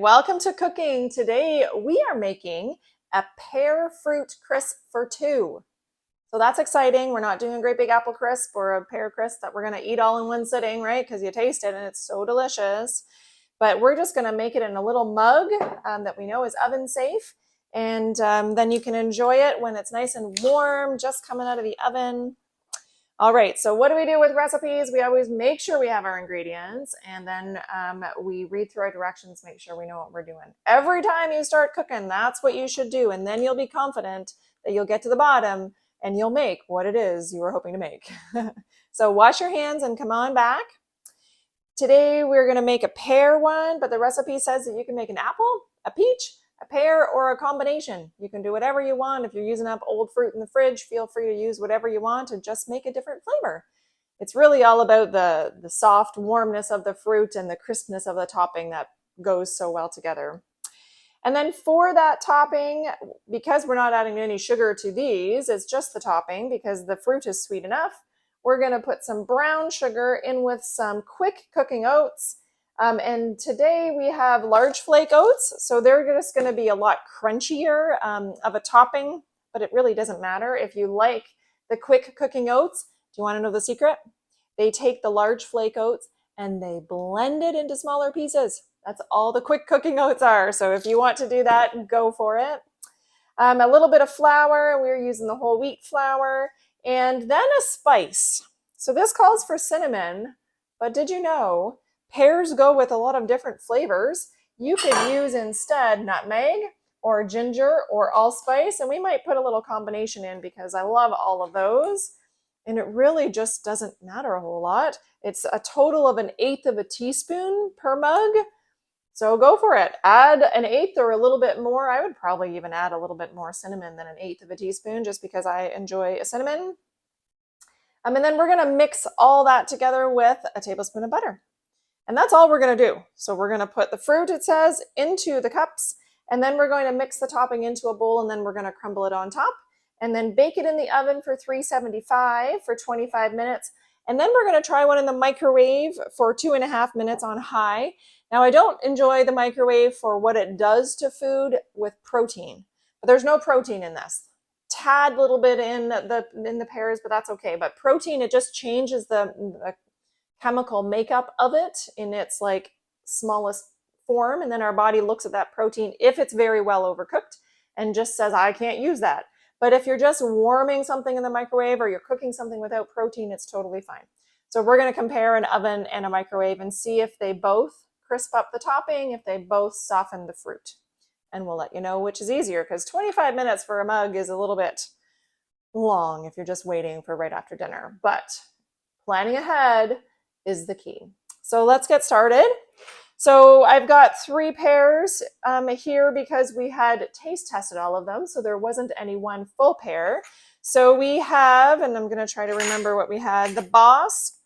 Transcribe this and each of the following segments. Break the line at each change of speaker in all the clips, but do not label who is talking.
welcome to cooking. Today we are making a pear fruit crisp for two. So that's exciting. We're not doing a great big apple crisp or a pear crisp that we're going to eat all in one sitting, right? Because you taste it and it's so delicious. But we're just going to make it in a little mug that we know is oven safe. And then you can enjoy it when it's nice and warm, just coming out of the oven. All right, so what do we do with recipes? We always make sure we have our ingredients, and then we read through our directions, make sure we know what we're doing. Every time you start cooking, that's what you should do, and then you'll be confident that you'll get to the bottom and you'll make what it is you were hoping to make. So wash your hands and come on back. Today we're gonna make a pear one, but the recipe says that you can make an apple, a peach, a pear, or a combination. You can do whatever you want. If you're using up old fruit in the fridge, feel free to use whatever you want and just make a different flavor. It's really all about the soft warmness of the fruit and the crispness of the topping that goes so well together. And then for that topping, because we're not adding any sugar to these, it's just the topping because the fruit is sweet enough, we're gonna put some brown sugar in with some quick cooking oats. And today we have large flake oats, so they're just going to be a lot crunchier of a topping, but it really doesn't matter. If you like the quick cooking oats, do you want to know the secret? They take the large flake oats and they blend it into smaller pieces. That's all the quick cooking oats are. So if you want to do that, go for it. A little bit of flour, we're using the whole wheat flour, and then a spice. So this calls for cinnamon, but did you know pears go with a lot of different flavors? You could use instead nutmeg or ginger or allspice, and we might put a little combination in because I love all of those. And it really just doesn't matter a whole lot. It's a total of 1/8 of a teaspoon per mug. So go for it. Add 1/8 or a little bit more. I would probably even add a little bit more cinnamon than 1/8 of a teaspoon just because I enjoy cinnamon. And then we're gonna mix all that together with a tablespoon of butter. And that's all we're going to do. So we're going to put the fruit, it says, into the cups, and then we're going to mix the topping into a bowl, and then we're going to crumble it on top, and then bake it in the oven for 375 for 25 minutes. And then we're going to try one in the microwave for 2.5 minutes on high. Now, I don't enjoy the microwave for what it does to food with protein, but there's no protein in this. Tad little bit in the pears, but that's okay. But protein, it just changes the chemical makeup of it in its like smallest form, and then our body looks at that protein if it's very well overcooked and just says I can't use that. But if you're just warming something in the microwave or you're cooking something without protein, it's totally fine. So we're going to compare an oven and a microwave and see if they both crisp up the topping, if they both soften the fruit, and we'll let you know which is easier, because 25 minutes for a mug is a little bit long if you're just waiting for right after dinner. But planning ahead is the key. So let's get started. So I've got 3 pears here because we had taste tested all of them, so there wasn't any one full pear. So we have, and I'm going to try to remember what we had, the Bosc,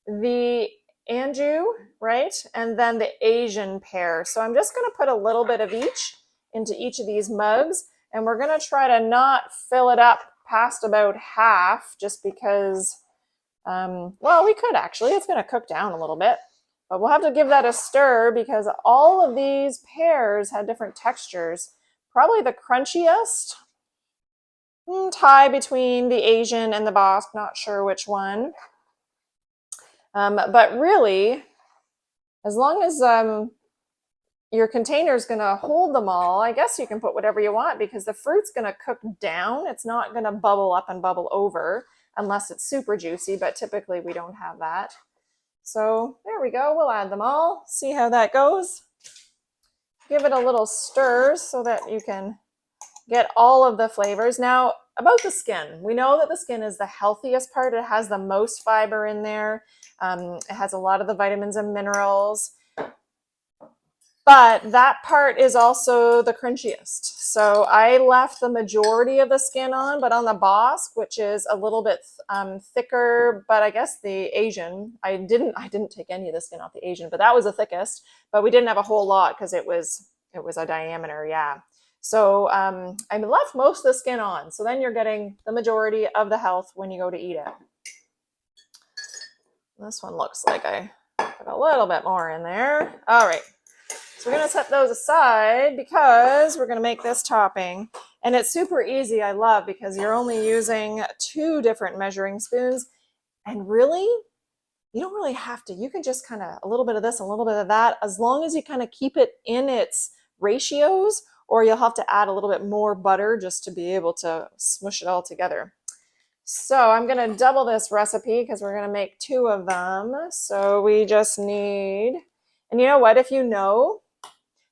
the Anjou, right? And then the Asian pear. So I'm just going to put a little bit of each into each of these mugs, and we're going to try to not fill it up past about half, just because well, we could actually. It's going to cook down a little bit, but we'll have to give that a stir because all of these pears had different textures. Probably the crunchiest tie between the Asian and the Bosc, not sure which one. But really, as long as your container is going to hold them all, I guess you can put whatever you want because the fruit's going to cook down. It's not going to bubble up and bubble over unless it's super juicy, but typically we don't have that. So there we go. We'll add them all. See how that goes. Give it a little stir so that you can get all of the flavors. Now, about the skin. We know that the skin is the healthiest part. It has the most fiber in there. It has a lot of the vitamins and minerals. But that part is also the crunchiest. So I left the majority of the skin on, but on the Bosc, which is a little bit thicker, but I guess the Asian, I didn't take any of the skin off the Asian, but that was the thickest. But we didn't have a whole lot because it was a diameter, yeah. So I left most of the skin on. So then you're getting the majority of the health when you go to eat it. This one looks like I put a little bit more in there. All right. So we're going to set those aside because we're going to make this topping. And it's super easy, I love, because you're only using 2 different measuring spoons. And really, you don't really have to. You can just kind of a little bit of this, a little bit of that, as long as you kind of keep it in its ratios, or you'll have to add a little bit more butter just to be able to smush it all together. So I'm going to double this recipe because we're going to make 2 of them. So we just need, and you know what, if you know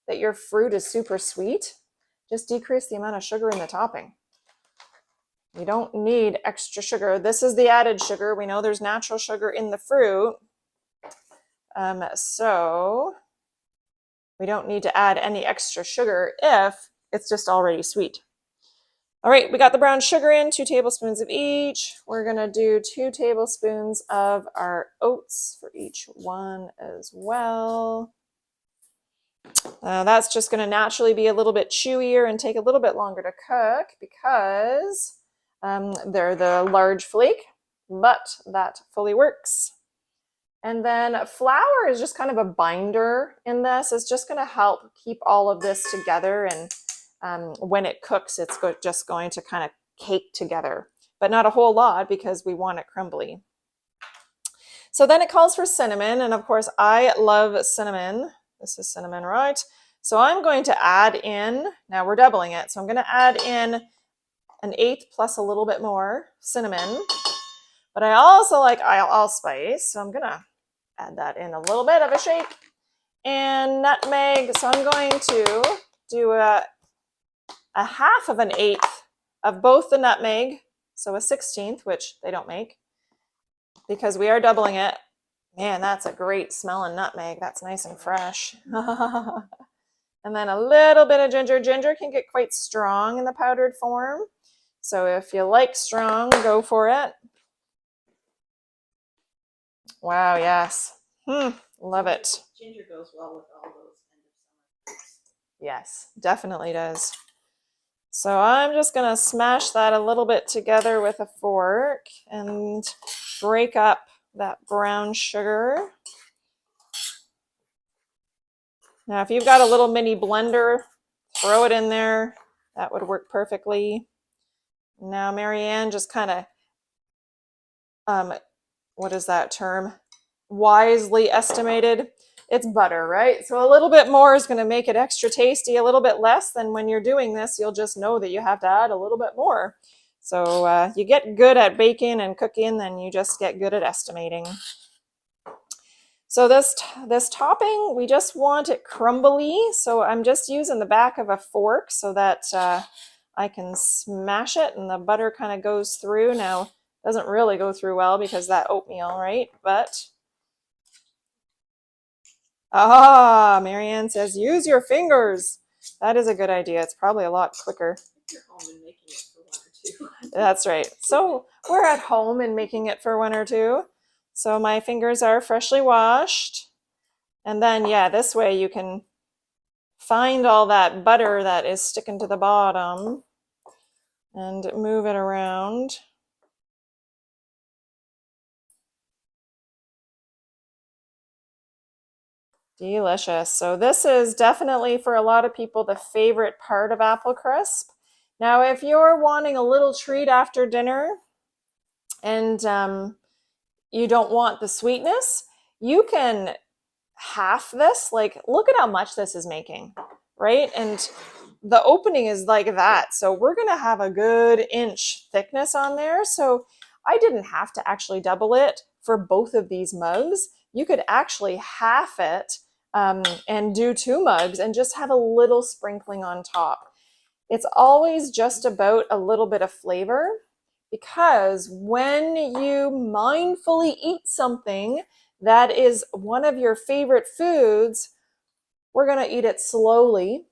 that your fruit is super sweet, just decrease the amount of sugar in the topping. You don't need extra sugar. This is the added sugar. We know there's natural sugar in the fruit. So we don't need to add any extra sugar if it's just already sweet. All right, we got the brown sugar in, 2 tablespoons of each. We're gonna do 2 tablespoons of our oats for each one as well. That's just gonna naturally be a little bit chewier and take a little bit longer to cook because they're the large flake, but that fully works. And then flour is just kind of a binder in this. It's just going to help keep all of this together. And when it cooks, it's just going to kind of cake together, but not a whole lot because we want it crumbly. So then it calls for cinnamon. And of course, I love cinnamon. This is cinnamon, right? So I'm going to add in, now we're doubling it. So I'm going to add in 1/8 plus a little bit more cinnamon. But I also like allspice. So I'm going to add that in a little bit of a shake. And nutmeg. So I'm going to do a 1/2 of 1/8 of both the nutmeg. So a 1/16, which they don't make because we are doubling it. Man, that's a great smelling nutmeg. That's nice and fresh. And then a little bit of ginger. Ginger can get quite strong in the powdered form. So if you like strong, go for it. Wow, yes. Love it.
Ginger goes well with all those end of summer fruits.
Yes, definitely does. So I'm just going to smash that a little bit together with a fork and break up that brown sugar. Now, if you've got a little mini blender, throw it in there. That would work perfectly. Now, Marianne just kind of, what is that term? Wisely estimated. It's butter, right? So a little bit more is going to make it extra tasty. A little bit less, then when you're doing this, you'll just know that you have to add a little bit more. So you get good at baking and cooking, then you just get good at estimating. So this topping, we just want it crumbly. So I'm just using the back of a fork so that I can smash it and the butter kind of goes through. Now, it doesn't really go through well because that oatmeal, right? But, Marianne says, use your fingers. That is a good idea. It's probably a lot quicker.
You're home and making it for 1 or 2.
That's right. So we're at home and making it for 1 or 2. So my fingers are freshly washed. And then, yeah, this way you can find all that butter that is sticking to the bottom and move it around. Delicious. So this is definitely for a lot of people the favorite part of apple crisp. Now, if you're wanting a little treat after dinner and you don't want the sweetness, you can half this. Like, look at how much this is making, right? And the opening is like that. So we're going to have a good inch thickness on there. So I didn't have to actually double it for both of these mugs. You could actually half it and do 2 mugs and just have a little sprinkling on top. It's always just about a little bit of flavor, because when you mindfully eat something that is one of your favorite foods, we're going to eat it slowly.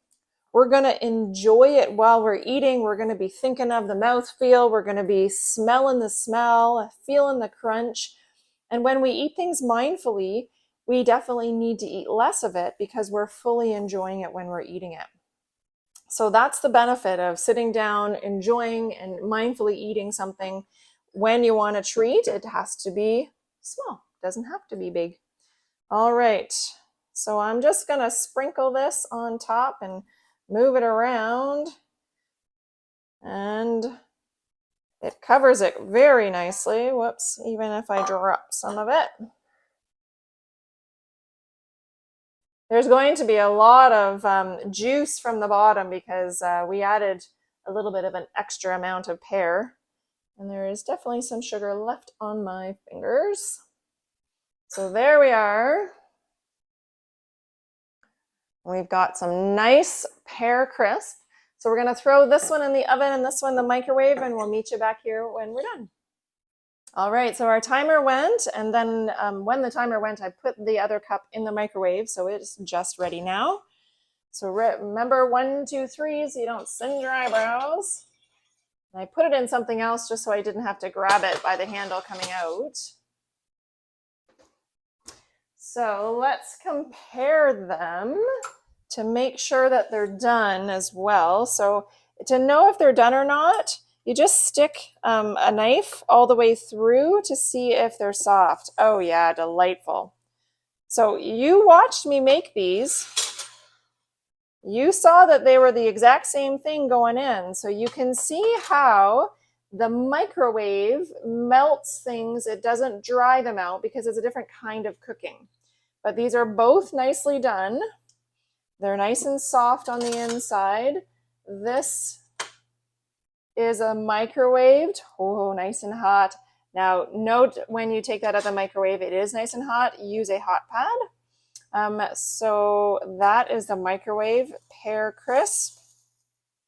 We're going to enjoy it while we're eating. We're going to be thinking of the mouthfeel. We're going to be smelling the smell, feeling the crunch. And when we eat things mindfully, we definitely need to eat less of it because we're fully enjoying it when we're eating it. So that's the benefit of sitting down, enjoying and mindfully eating something. When you want a treat, it has to be small. It doesn't have to be big. All right. So I'm just gonna sprinkle this on top and move it around. And it covers it very nicely. Whoops, even if I drop some of it. There's going to be a lot of juice from the bottom because we added a little bit of an extra amount of pear. And there is definitely some sugar left on my fingers. So there we are. We've got some nice pear crisp. So we're going to throw this one in the oven and this one in the microwave, and we'll meet you back here when we're done. All right, so our timer went, and then when the timer went, I put the other cup in the microwave, so it's just ready now. So remember 1, 2, 3, so you don't singe your eyebrows. And I put it in something else just so I didn't have to grab it by the handle coming out. So let's compare them to make sure that they're done as well. So to know if they're done or not, you just stick a knife all the way through to see if they're soft. Oh yeah, delightful. So you watched me make these. You saw that they were the exact same thing going in. So you can see how the microwave melts things. It doesn't dry them out because it's a different kind of cooking. But these are both nicely done. They're nice and soft on the inside. This is a microwaved. Oh, nice and hot. Now, note when you take that out of the microwave, it is nice and hot. Use a hot pad. So that is the microwave Pear Crisp.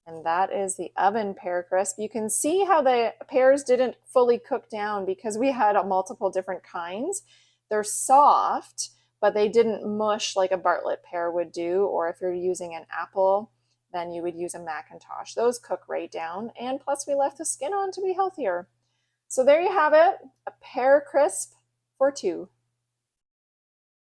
And that is the oven Pear Crisp. You can see how the pears didn't fully cook down because we had multiple different kinds. They're soft, but they didn't mush like a Bartlett pear would do, or if you're using an apple, then you would use a Macintosh. Those cook right down, and plus we left the skin on to be healthier. So there you have it, a Pear Crisp for 2.